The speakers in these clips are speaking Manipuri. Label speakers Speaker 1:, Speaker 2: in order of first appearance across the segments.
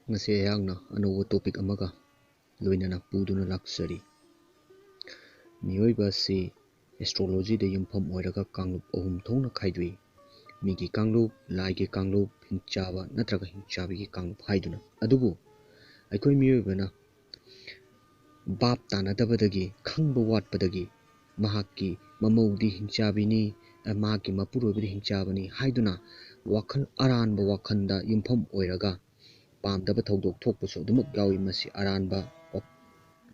Speaker 1: ngasi ayangna anowo topic amaga loinana puduna laksari miyoiba si astrology de yumpham oiraga kanglup ohum thongna khaidui migi kanglup laigi kanglup hingchaba natraga hingchabi gi kanglup haiduna adubu aikoi miyoibana bab tanadabadagi khangba watpadagi mahakki mamaudi hingchabini mahakki mapurobidi hingchabani haiduna wakhal aranba wakhanda yumpham oiraga pamdaba thodok thokpasu dumuk yawi masi aranba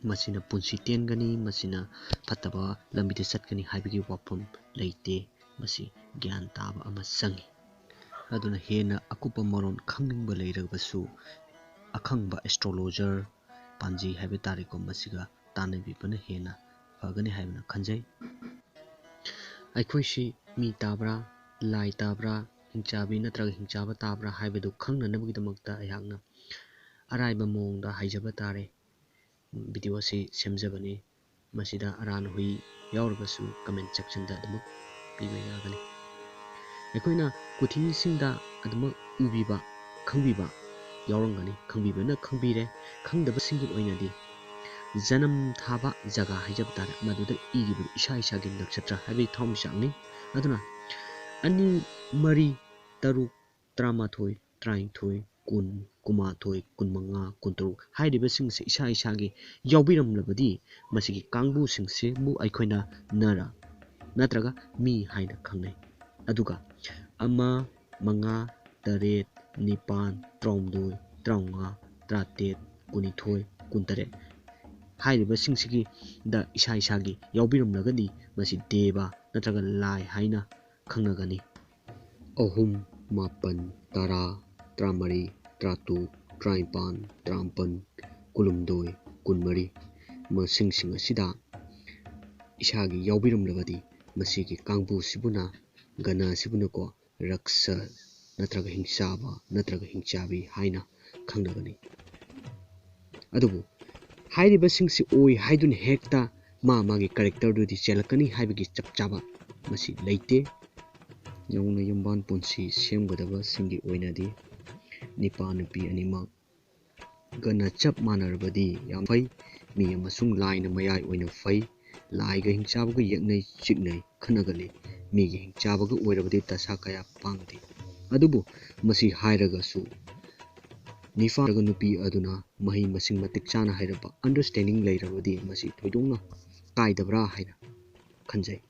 Speaker 1: masina punsi tengani masina fataba lambide satkani haibigi wafam leite masi gyan taba ama sangi aduna hena akupa maron khangingba leiragbasu akhangba astrologer panji haibe tariko masiga tanabi bana hena fagani haibna khanjai aikhoisi mi tabra lai tabra hingchabi natraga hingchaba tabra haibedu khangna nabagi damakta ayakna araiba mongda haijaba tare video si semjabani masida aran hui yaurbasu comment section da adumuk piba yagani aikoina kuthi singda adumuk ubiba khangbiba yaurangani khangbibana khangbire khangdaba singi oinadi janam thaba jaga haijab tare maduda igibu isha isha gi nakshatra habi thom shangni aduna ani mari taru tramathoi trainthoi kun kumathoi kunmanga kuntaruk hairiba singse isha isha gi yawbiram labadi masigi kangbu singse bu aikoina nara natraga mi haina khangnai aduga ama manga taret nipan tromdoi traunga tratet kunithoi kuntare hairiba singsigi da isha isha gi yawbiram lagadi masi deba natraga lai haina khangnagani ahum mapan tara tramari tratu traipan trampan kulumdoi kunmari masing asida ishagi yawbiram labadi masigi kangbu sibuna gana sibuna ko raksa natraga hingsaba natraga hingchabi haina khangnagani adubu hairiba singsi oi haidun hekta magi character dudi chelakani haibigi chapchaba masi leite yongna yumban punsi semgadaba singi oinadi nipa nupi anima gana chap manarbadi yam fai mi amasung laina mayai oina fai laiga hingchabaga yeknai chiknai khanagali migi hingchabaga oirabadi dasa kaya pangdi adubu masi hairagasu nifa raga nupi aduna mahi masing matik chana hairaba understanding leirabadi masi thoidongna kaidabra haina khanjai